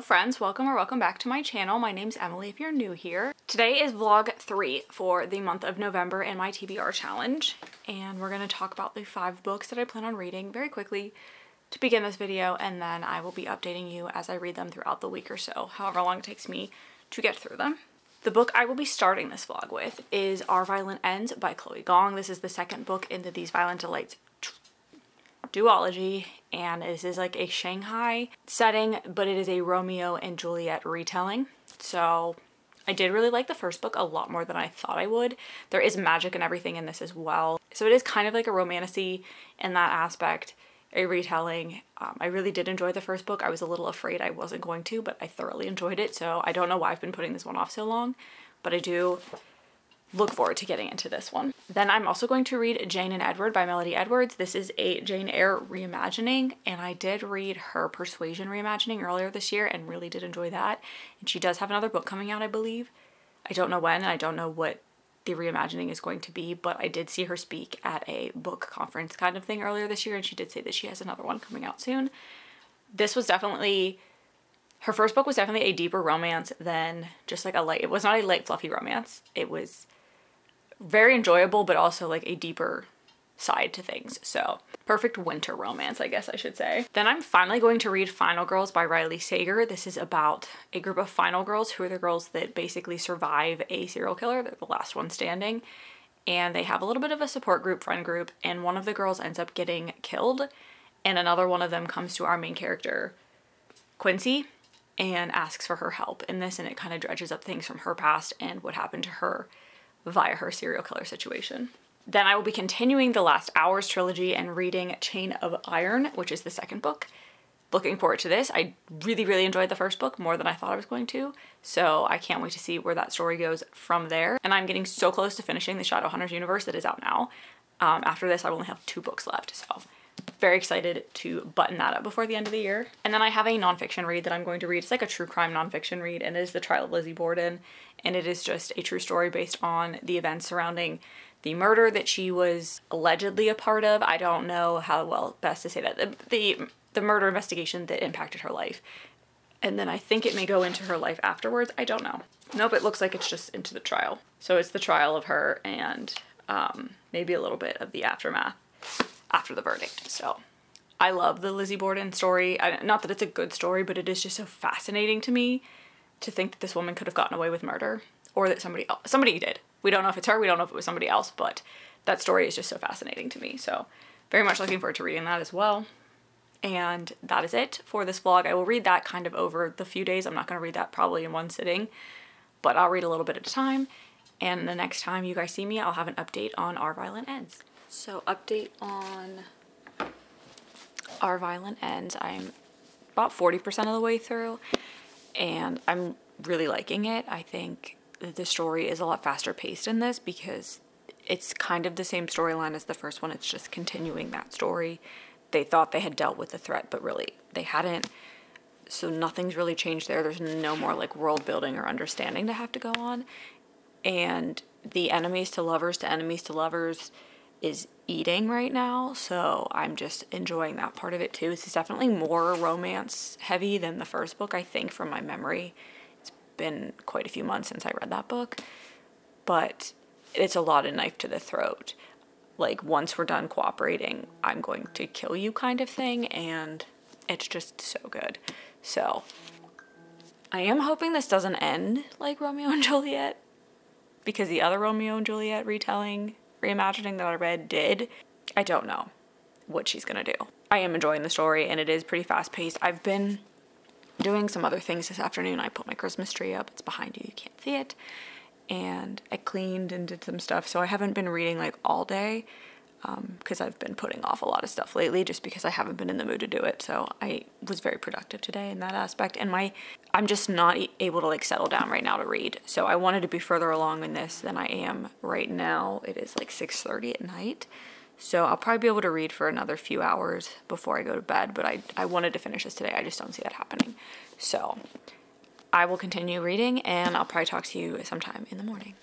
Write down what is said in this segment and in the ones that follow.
friends, welcome or welcome back to my channel. My name's Emily if you're new here. Today is vlog 3 for the month of November in my TBR challenge, and we're going to talk about the 5 books that I plan on reading very quickly to begin this video, and then I will be updating you as I read them throughout the week or so, however long it takes me to get through them. The book I will be starting this vlog with is Our Violent Ends by Chloe Gong. This is the second book in the These Violent Delights duology, and this is like a Shanghai setting, but it is a Romeo and Juliet retelling. So I did really like the first book a lot more than I thought I would. There is magic and everything in this as well, so it is kind of like a romantasy in that aspect, a retelling. I really did enjoy the first book. I was a little afraid I wasn't going to, but I thoroughly enjoyed it, so I don't know why I've been putting this one off so long, but I do look forward to getting into this one. Then I'm also going to read Jane and Edward by Melody Edwards. This is a Jane Eyre reimagining, and I did read her Persuasion reimagining earlier this year and really did enjoy that. And she does have another book coming out, I believe. I don't know when, and I don't know what the reimagining is going to be, but I did see her speak at a book conference kind of thing earlier this year, and she did say that she has another one coming out soon. This was definitely, her first book was definitely a deeper romance than just like a light, it was not a light fluffy romance. It was very enjoyable, but also like a deeper side to things. So perfect winter romance, I guess I should say. Then I'm finally going to read Final Girls by Riley Sager. This is about a group of final girls who are the girls that basically survive a serial killer. They're the last one standing, and they have a little bit of a support group, friend group, and one of the girls ends up getting killed, and another one of them comes to our main character, Quincy, and asks for her help in this, and it kind of dredges up things from her past and what happened to her via her serial killer situation. Then I will be continuing the Last Hours trilogy and reading Chain of Iron, which is the second book. Looking forward to this. I really enjoyed the first book more than I thought I was going to, so I can't wait to see where that story goes from there. And I'm getting so close to finishing the Shadowhunters universe that is out now. After this, I will only have 2 books left, so very excited to button that up before the end of the year. And then I have a nonfiction read that I'm going to read. It's like a true crime nonfiction read, and it is The Trial of Lizzie Borden, and it is just a true story based on the events surrounding the murder that she was allegedly a part of. I don't know how well best to say that. The murder investigation that impacted her life. And then I think it may go into her life afterwards. I don't know. Nope, it looks like it's just into the trial. So it's the trial of her and maybe a little bit of the aftermath after the verdict. So I love the Lizzie Borden story. Not that it's a good story, but it is just so fascinating to me to think that this woman could have gotten away with murder, or that somebody did. We don't know if it's her, we don't know if it was somebody else, but that story is just so fascinating to me. So very much looking forward to reading that as well. And that is it for this vlog. I will read that kind of over the few days. I'm not going to read that probably in one sitting, but I'll read a little bit at a time. And the next time you guys see me, I'll have an update on Our Violent Ends. So update on Our Violent Ends. I'm about 40% of the way through, and I'm really liking it. I think the story is a lot faster paced in this because it's kind of the same storyline as the first one. It's just continuing that story. They thought they had dealt with the threat, but really they hadn't. So nothing's really changed there. There's no more like world building or understanding to have to go on. And the enemies to lovers is eating right now. So I'm just enjoying that part of it too. It's definitely more romance heavy than the first book, I think, from my memory. It's been quite a few months since I read that book, but it's a lot of knife to the throat. Like, once we're done cooperating, I'm going to kill you kind of thing, and it's just so good. So I am hoping this doesn't end like Romeo and Juliet, because the other Romeo and Juliet reimagining that I read did. I don't know what she's gonna do. I am enjoying the story, and it is pretty fast-paced. I've been doing some other things this afternoon. I put my Christmas tree up. It's behind you. You can't see it. And I cleaned and did some stuff, so I haven't been reading like all day because I've been putting off a lot of stuff lately just because I haven't been in the mood to do it. So I was very productive today in that aspect, and I'm just not able to like settle down right now to read. So I wanted to be further along in this than I am right now. It is like 6:30 at night, so I'll probably be able to read for another few hours before I go to bed, but I wanted to finish this today. I just don't see that happening. So I will continue reading, and I'll probably talk to you sometime in the morning.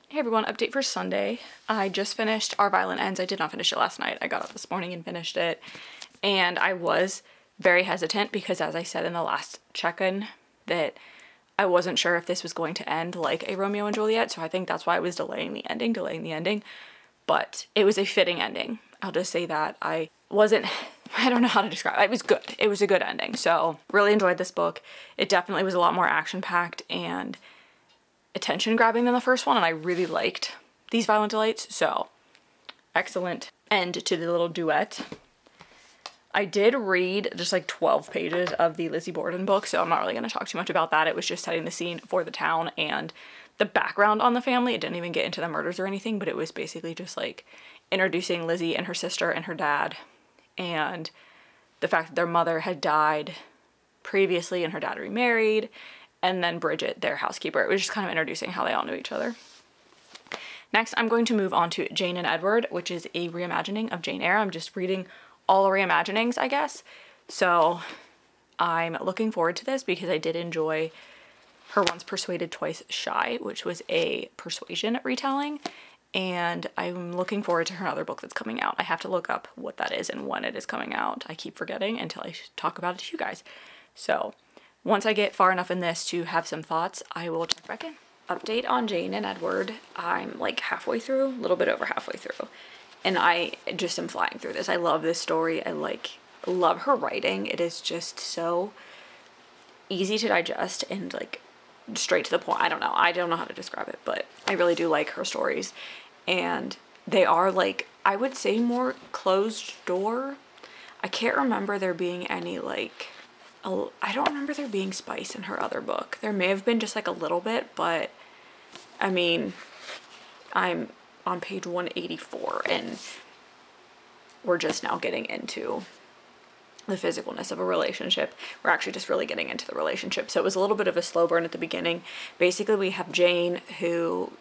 Hey everyone, update for Sunday. I just finished Our Violent Ends. I did not finish it last night. I got up this morning and finished it, and I was very hesitant because, as I said in the last check-in that I wasn't sure if this was going to end like a Romeo and Juliet, so I think that's why I was delaying the ending, but it was a fitting ending. I'll just say that. I don't know how to describe it. It was good. It was a good ending. So really enjoyed this book. It definitely was a lot more action-packed and attention-grabbing than the first one, and I really liked These Violent Delights, so excellent end to the little duet. I did read just like 12 pages of the Lizzie Borden book, so I'm not really going to talk too much about that. It was just setting the scene for the town and the background on the family. It didn't even get into the murders or anything, but it was basically just like introducing Lizzie and her sister and her dad, and the fact that their mother had died previously and her dad remarried, and then Bridget, their housekeeper. It was just kind of introducing how they all knew each other. Next, I'm going to move on to Jane and Edward, which is a reimagining of Jane Eyre. I'm just reading all the reimaginings, I guess. So I'm looking forward to this because I did enjoy Her Once Persuaded, Twice Shy, which was a persuasion retelling. And I'm looking forward to her other book that's coming out. I have to look up what that is and when it is coming out. I keep forgetting until I talk about it to you guys. So once I get far enough in this to have some thoughts, I will check back in. Update on Jane and Edward. I'm like halfway through, a little bit over halfway through. And I just am flying through this. I love this story. I love her writing. It is just so easy to digest and like straight to the point. I don't know how to describe it, but I really do like her stories. And they are like, I would say more closed door. I can't remember there being any like, I don't remember there being spice in her other book. There may have been just like a little bit, but I mean, I'm on page 184 and we're just now getting into the physicalness of a relationship. We're actually just really getting into the relationship. So it was a little bit of a slow burn at the beginning. Basically, we have Jane who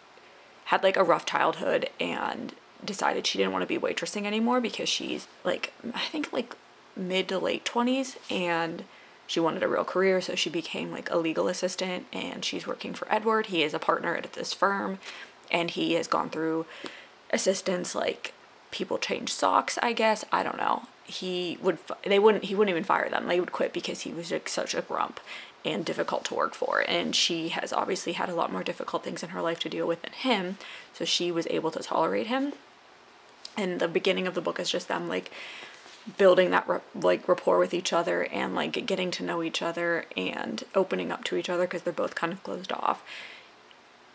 had like a rough childhood and decided she didn't want to be waitressing anymore because she's like, I think like mid to late 20s, and she wanted a real career. So she became like a legal assistant, and she's working for Edward. He is a partner at this firm, and he has gone through assistance, like people change socks, I guess. I don't know. He wouldn't even fire them. They would quit because he was like such a grump and difficult to work for. And she has obviously had a lot more difficult things in her life to deal with than him. So she was able to tolerate him. And the beginning of the book is just them like building that rapport with each other and like getting to know each other and opening up to each other because they're both kind of closed off.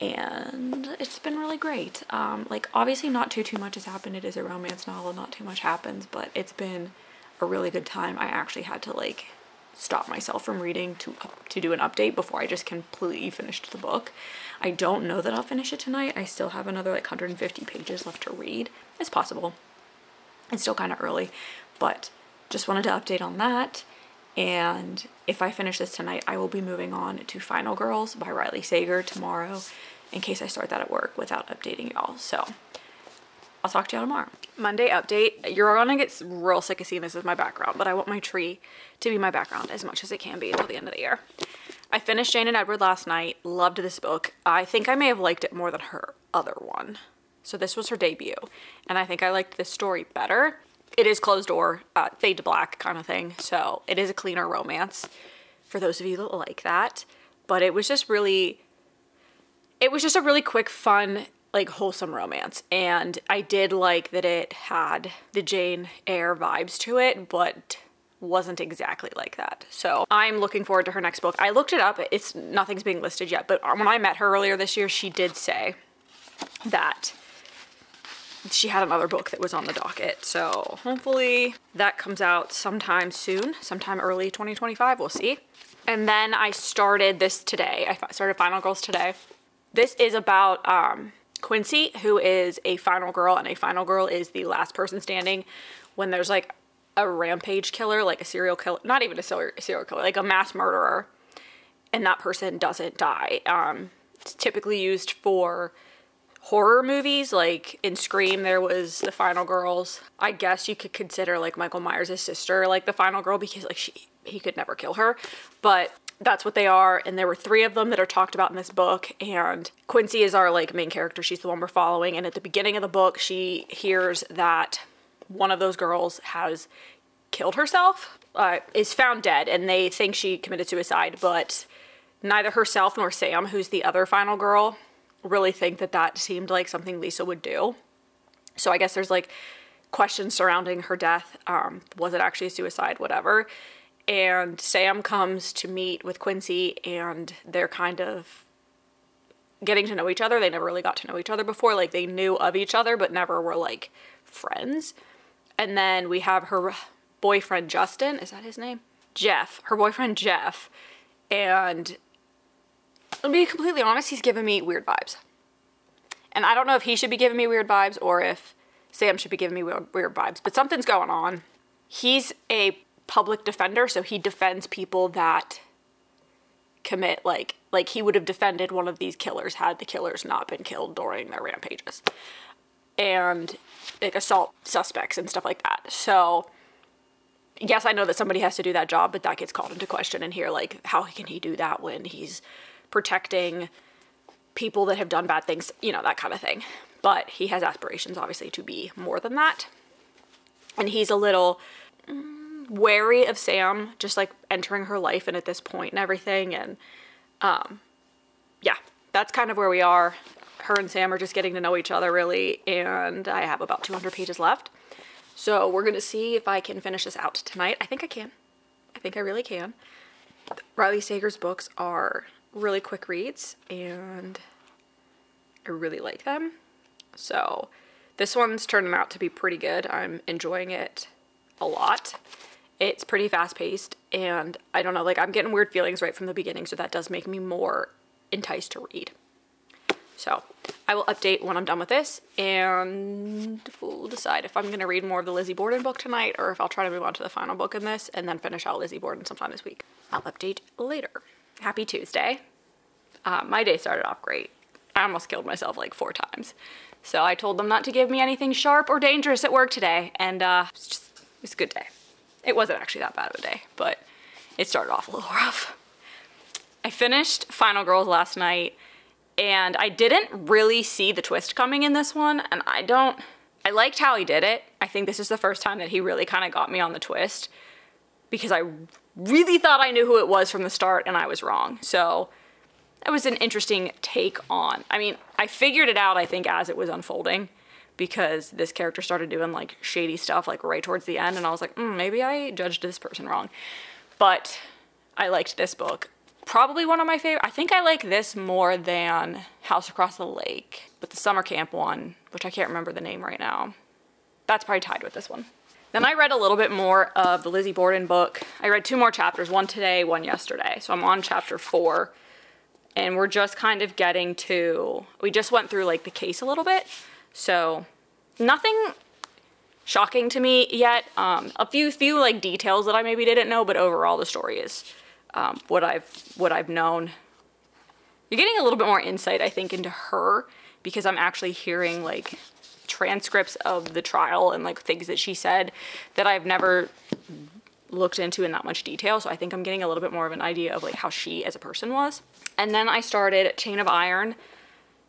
And it's been really great. Like obviously not too much has happened. It is a romance novel, not too much happens, but it's been a really good time. I actually had to like stop myself from reading to do an update before I just completely finished the book. I don't know that I'll finish it tonight. I still have another like 150 pages left to read. It's possible. It's still kind of early, but just wanted to update on that. And if I finish this tonight, I will be moving on to Final Girls by Riley Sager tomorrow, in case I start that at work without updating y'all. So I'll talk to y'all tomorrow. Monday update. You're gonna get real sick of seeing this as my background, but I want my tree to be my background as much as it can be until the end of the year. I finished Jane and Edward last night. Loved this book. I think I may have liked it more than her other one. So this was her debut, and I think I liked this story better. It is closed door, fade to black kind of thing, so it is a cleaner romance for those of you that like that. But it was just a really quick, fun, like wholesome romance, and I did like that it had the Jane Eyre vibes to it, but wasn't exactly like that. So I'm looking forward to her next book. I looked it up. Nothing's being listed yet, but when I met her earlier this year, she did say that she had another book that was on the docket. So hopefully that comes out sometime soon, sometime early 2025, we'll see. And then I started this today. I started Final Girls today. This is about Quincy, who is a final girl, and a final girl is the last person standing when there's like a rampage killer, like a serial killer, not even a serial killer, like a mass murderer, and that person doesn't die. It's typically used for horror movies, like in Scream there was the final girls. I guess you could consider like Michael Myers' sister like the final girl because like he could never kill her, but that's what they are. And there were 3 of them that are talked about in this book, and Quincy is our like main character. She's the one we're following, and at the beginning of the book she hears that one of those girls has killed herself, is found dead, and they think she committed suicide, but neither herself nor Sam, who's the other final girl, really think that that seemed like something Lisa would do. So I guess there's like questions surrounding her death. Was it actually a suicide? Whatever. And Sam comes to meet with Quincy, and they're kind of getting to know each other. They never really got to know each other before. Like, they knew of each other, but never were like friends. And then we have her boyfriend, Justin. Is that his name? Jeff. Her boyfriend, Jeff. And to be completely honest, he's giving me weird vibes. And I don't know if he should be giving me weird vibes or if Sam should be giving me weird vibes, but something's going on. He's a public defender, so he defends people that commit, like he would have defended one of these killers had the killers not been killed during their rampages. And like assault suspects and stuff like that. So yes, I know that somebody has to do that job, but that gets called into question in here. Like, how can he do that when he's protecting people that have done bad things, you know, that kind of thing. But he has aspirations, obviously, to be more than that. And he's a little wary of Sam, just like entering her life and at this point and everything. And yeah, that's kind of where we are. Her and Sam are just getting to know each other, really. And I have about 200 pages left. So we're going to see if I can finish this out tonight. I think I can. I think I really can. Riley Sager's books are really quick reads, and I really like them. So this one's turning out to be pretty good. I'm enjoying it a lot. It's pretty fast-paced, and I don't know, like, I'm getting weird feelings right from the beginning, so that does make me more enticed to read. So I will update when I'm done with this, and we'll decide if I'm going to read more of the Lizzie Borden book tonight, or if I'll try to move on to the final book in this, and then finish out Lizzie Borden sometime this week. I'll update later. Happy Tuesday. My day started off great. I almost killed myself like 4 times. So I told them not to give me anything sharp or dangerous at work today, and it was a good day. It wasn't actually that bad of a day, but it started off a little rough. I finished Final Girls last night, and I didn't really see the twist coming in this one, and I liked how he did it. I think this is the first time that he really kind of got me on the twist, because I really thought I knew who it was from the start, and I was wrong. So that was an interesting take on, I mean, I figured it out, I think, as it was unfolding, because this character started doing like shady stuff like right towards the end, and I was like, maybe I judged this person wrong. But I liked this book. Probably one of my favorite. I think I like this more than House Across the Lake, but the summer camp one, which I can't remember the name right now, that's probably tied with this one. Then I read a little bit more of the Lizzie Borden book. I read 2 more chapters, one today, one yesterday. So I'm on chapter 4, and we're just kind of getting to, we just went through like the case a little bit. So nothing shocking to me yet. A few like details that I maybe didn't know, but overall the story is what I've known. You're getting a little bit more insight, I think, into her, because I'm actually hearing like transcripts of the trial and like things that she said that I've never looked into in that much detail. So I think I'm getting a little bit more of an idea of like how she as a person was. And then I started Chain of Iron,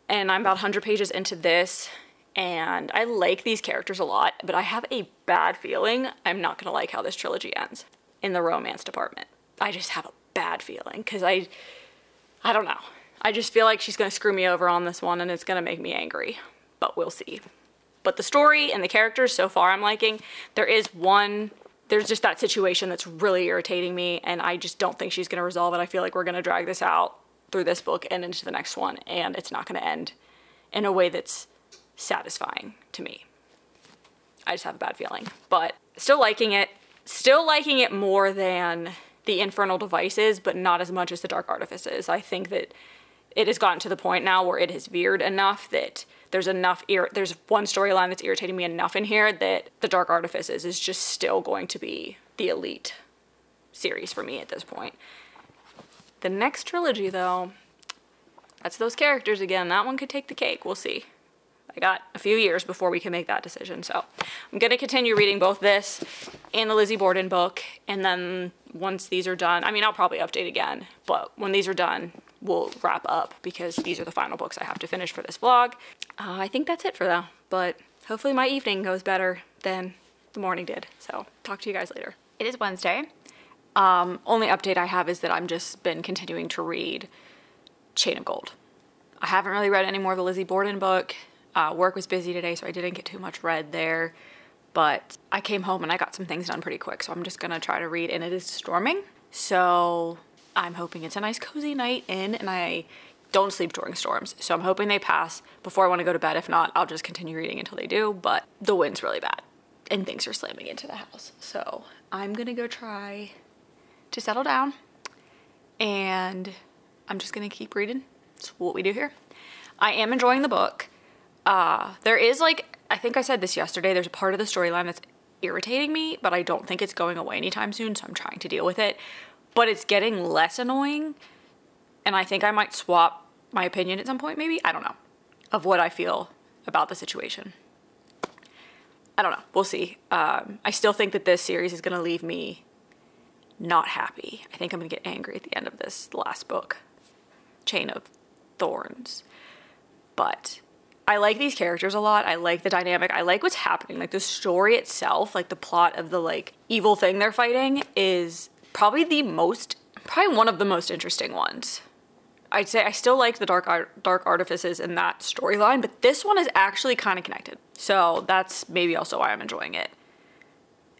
and I'm about 100 pages into this, and I like these characters a lot, but I have a bad feeling I'm not gonna like how this trilogy ends in the romance department. I just have a bad feeling, because I don't know. I just feel like she's gonna screw me over on this one, and it's gonna make me angry, but we'll see. But the story and the characters so far I'm liking. There's just that situation that's really irritating me, and I just don't think she's gonna resolve it. I feel like we're gonna drag this out through this book and into the next one, and it's not gonna end in a way that's satisfying to me. I just have a bad feeling, but still liking it. Still liking it more than the Infernal Devices, but not as much as the Dark Artifices. I think that it has gotten to the point now where it has veered enough that there's one storyline that's irritating me enough in here that the Dark Artifices is just still going to be the elite series for me at this point. The next trilogy, though, that's those characters again. That one could take the cake. We'll see. I got a few years before we can make that decision, so I'm going to continue reading both this and the Lizzie Borden book, and then once these are done, I mean, I'll probably update again, but when these are done, we'll wrap up, because these are the final books I have to finish for this vlog. I think that's it for now, but hopefully my evening goes better than the morning did, so talk to you guys later. It is Wednesday. Only update I have is that I'm just been continuing to read Chain of Gold. I haven't really read any more of the Lizzie Borden book. Work was busy today, so I didn't get too much read there. But I came home and I got some things done pretty quick, so I'm just gonna try to read, and it is storming. So I'm hoping it's a nice cozy night in, and I don't sleep during storms. So I'm hoping they pass before I wanna go to bed. If not, I'll just continue reading until they do, but the wind's really bad and things are slamming into the house. So I'm gonna go try to settle down, and I'm just gonna keep reading. It's what we do here. I am enjoying the book. There is, like, I think I said this yesterday, there's a part of the storyline that's irritating me, but I don't think it's going away anytime soon, so I'm trying to deal with it. But it's getting less annoying, and I think I might swap my opinion at some point, maybe? I don't know, of what I feel about the situation. I don't know. We'll see. I still think that this series is going to leave me not happy. I think I'm going to get angry at the end of this last book, Chain of Thorns. But I like these characters a lot. I like the dynamic. I like what's happening. Like, the story itself, like the plot of the, like, evil thing they're fighting is probably one of the most interesting ones. I'd say I still like the dark artifices in that storyline, but this one is actually kind of connected. So that's maybe also why I'm enjoying it.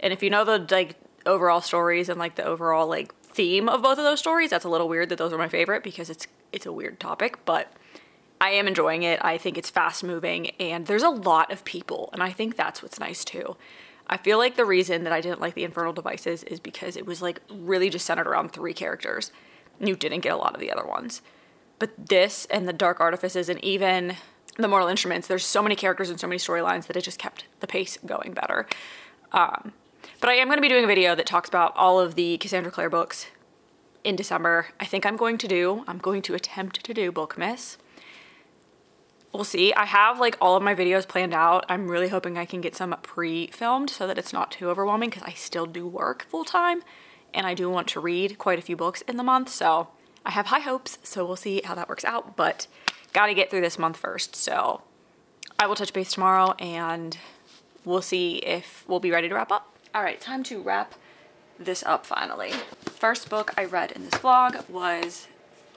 And if you know the, like, overall stories and, like, the overall, like, theme of both of those stories, that's a little weird that those are my favorite because it's a weird topic, but I am enjoying it. I think it's fast moving and there's a lot of people, and I think that's what's nice too. I feel like the reason that I didn't like the Infernal Devices is because it was, like, really just centered around 3 characters. And you didn't get a lot of the other ones. But this and the Dark Artifices and even the Mortal Instruments, there's so many characters and so many storylines that it just kept the pace going better. But I am going to be doing a video that talks about all of the Cassandra Clare books in December. I'm going to attempt to do Bookmas. We'll see. I have, like, all of my videos planned out. I'm really hoping I can get some pre-filmed so that it's not too overwhelming because I still do work full-time and I do want to read quite a few books in the month, so I have high hopes, so we'll see how that works out, but gotta get through this month first. So I will touch base tomorrow and we'll see if we'll be ready to wrap up. All right, time to wrap this up finally. First book I read in this vlog was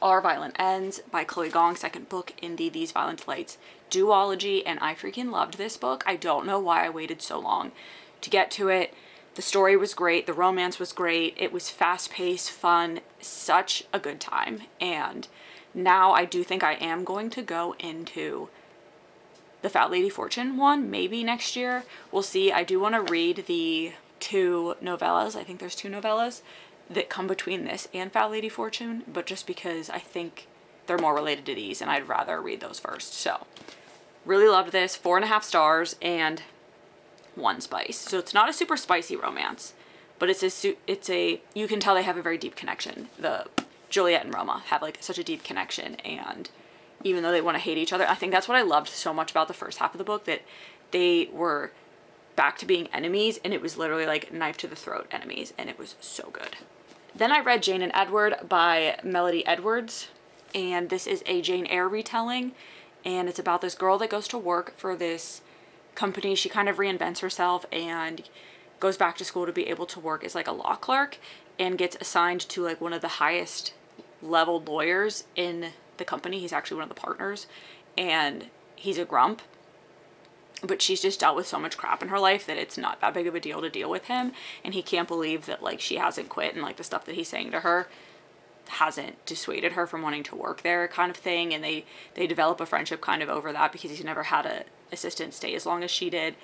Our Violent Ends by Chloe Gong, second book in the These Violent Lights duology, and I freaking loved this book. I don't know why I waited so long to get to it. The story was great, the romance was great, it was fast-paced, fun, such a good time, and now I do think I am going to go into the Fat Lady Fortune one, maybe next year. We'll see. I do want to read the 2 novellas. I think there's 2 novellas that come between this and Fat Lady Fortune, but just because I think they're more related to these and I'd rather read those first. So really loved this. 4.5 stars and 1 spice. So it's not a super spicy romance, but you can tell they have a very deep connection. The Juliet and Roma have, like, such a deep connection, and even though they want to hate each other, I think that's what I loved so much about the first half of the book, that they were back to being enemies, and it was literally like knife to the throat enemies, and it was so good. Then I read Jane and Edward by Melody Edwards, and this is a Jane Eyre retelling, and it's about this girl that goes to work for this company. She kind of reinvents herself and goes back to school to be able to work as, like, a law clerk, and gets assigned to, like, one of the highest level lawyers in the company. He's actually one of the partners, and he's a grump, but she's just dealt with so much crap in her life that it's not that big of a deal to deal with him, and he can't believe that, like, she hasn't quit, and, like, the stuff that he's saying to her hasn't dissuaded her from wanting to work there, kind of thing. And they develop a friendship kind of over that, because he's never had a assistant stay as long as she did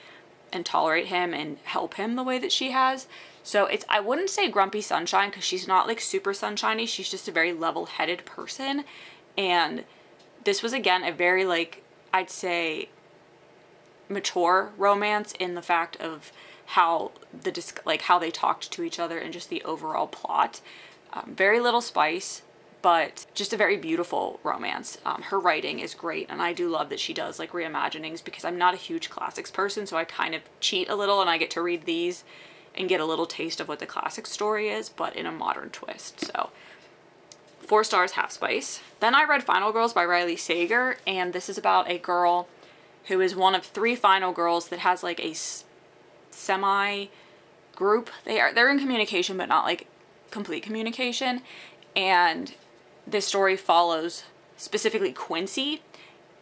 and tolerate him and help him the way that she has. So it's, I wouldn't say grumpy sunshine, because she's not, like, super sunshiny. She's just a very level-headed person. And this was, again, a very, like, I'd say mature romance in the fact of how how they talked to each other and just the overall plot. Very little spice, but just a very beautiful romance. Her writing is great, and I do love that she does, like, reimaginings, because I'm not a huge classics person, so I kind of cheat a little and I get to read these and get a little taste of what the classic story is, but in a modern twist. So 4 stars, half spice. Then I read Final Girls by Riley Sager, and this is about a girl who is one of 3 final girls that has, like, a semi group. They're in communication, but not, like, complete communication. And this story follows specifically Quincy.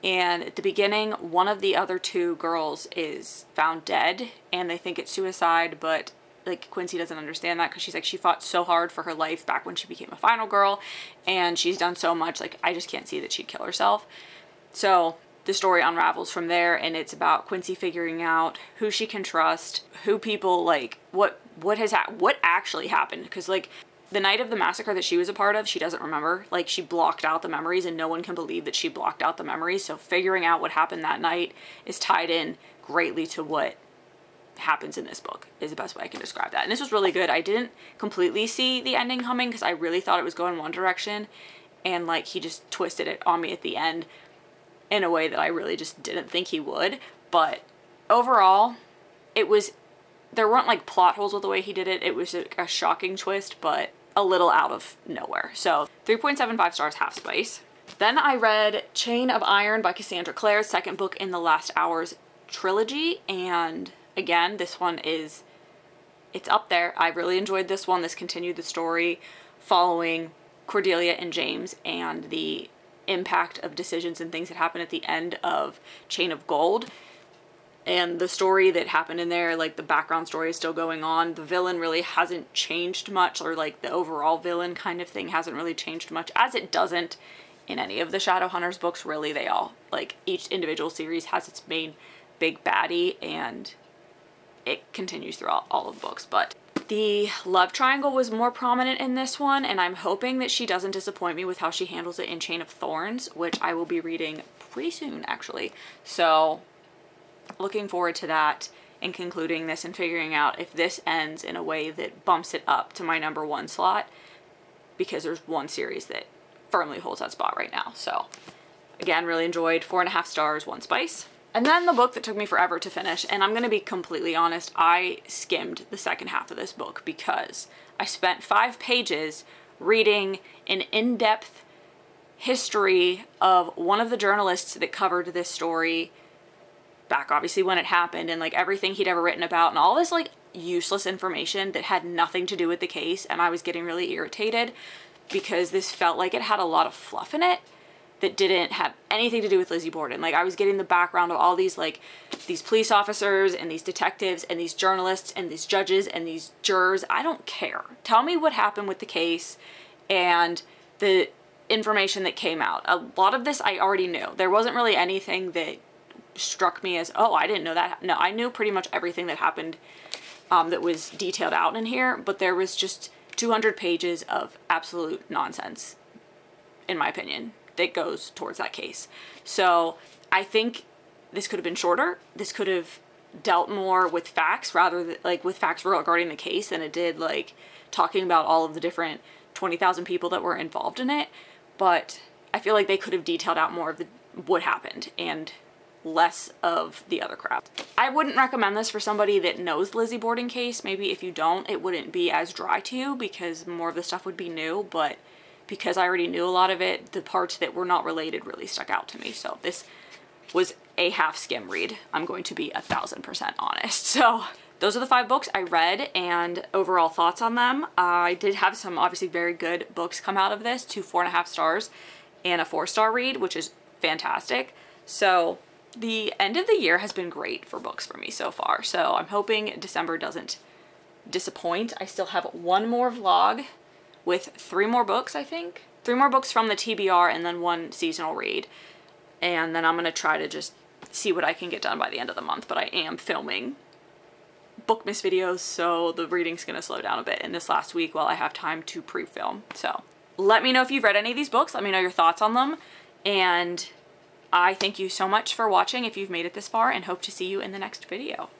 And at the beginning, one of the other two girls is found dead and they think it's suicide, but like Quincy doesn't understand that because she's like, she fought so hard for her life back when she became a final girl and she's done so much, like I just can't see that she'd kill herself. So the story unravels from there, and it's about Quincy figuring out who she can trust, who people like, what actually happened, because like the night of the massacre that she was a part of, she doesn't remember. Like, she blocked out the memories and no one can believe that she blocked out the memories. So figuring out what happened that night is tied in greatly to what happens in this book, is the best way I can describe that. And this was really good. I didn't completely see the ending coming because I really thought it was going one direction, and like he just twisted it on me at the end in a way that I really just didn't think he would. But overall, there weren't like plot holes with the way he did it. It was a shocking twist, but a little out of nowhere. So 3.75 stars, half spice. Then I read Chain of Iron by Cassandra Clare, second book in the Last Hours trilogy. And again, this one it's up there. I really enjoyed this one. This continued the story following Cordelia and James and the impact of decisions and things that happen at the end of Chain of Gold. And the story that happened in there, like the background story is still going on. The villain really hasn't changed much, or like the overall villain kind of thing hasn't really changed much, as it doesn't in any of the Shadowhunters books, really. They all, like, each individual series has its main big baddie, and it continues throughout all of the books. But the love triangle was more prominent in this one, and I'm hoping that she doesn't disappoint me with how she handles it in Chain of Thorns, which I will be reading pretty soon, actually. So looking forward to that and concluding this and figuring out if this ends in a way that bumps it up to my #1 slot, because there's one series that firmly holds that spot right now. So again, really enjoyed. 4.5 stars, 1 spice. And then the book that took me forever to finish, and I'm gonna be completely honest, I skimmed the second half of this book because I spent 5 pages reading an in-depth history of one of the journalists that covered this story back obviously when it happened, and like everything he'd ever written about, and all this like useless information that had nothing to do with the case. And I was getting really irritated because this felt like it had a lot of fluff in it that didn't have anything to do with Lizzie Borden. Like, I was getting the background of all these, like, these police officers and these detectives and these journalists and these judges and these jurors. I don't care. Tell me what happened with the case and the information that came out. A lot of this I already knew. There wasn't really anything that struck me as, oh, I didn't know that. No, I knew pretty much everything that happened that was detailed out in here, but there was just 200 pages of absolute nonsense, in my opinion, that goes towards that case. So I think this could have been shorter. This could have dealt more with facts, rather than like with facts regarding the case, than it did like talking about all of the different 20,000 people that were involved in it. But I feel like they could have detailed out more of what happened and less of the other crap. I wouldn't recommend this for somebody that knows Lizzie Borden case. Maybe if you don't, it wouldn't be as dry to you because more of the stuff would be new, but because I already knew a lot of it, the parts that were not related really stuck out to me. So this was a half skim read. I'm going to be 1000% honest. So those are the 5 books I read and overall thoughts on them. I did have some obviously very good books come out of this, 2 4.5 stars and a 4-star read, which is fantastic. So the end of the year has been great for books for me so far. So I'm hoping December doesn't disappoint. I still have 1 more vlog with 3 more books, I think. 3 more books from the TBR and then 1 seasonal read. And then I'm going to try to just see what I can get done by the end of the month. But I am filming Bookmas videos, so the reading's going to slow down a bit in this last week while I have time to pre-film. So let me know if you've read any of these books. Let me know your thoughts on them. And I thank you so much for watching if you've made it this far, and hope to see you in the next video.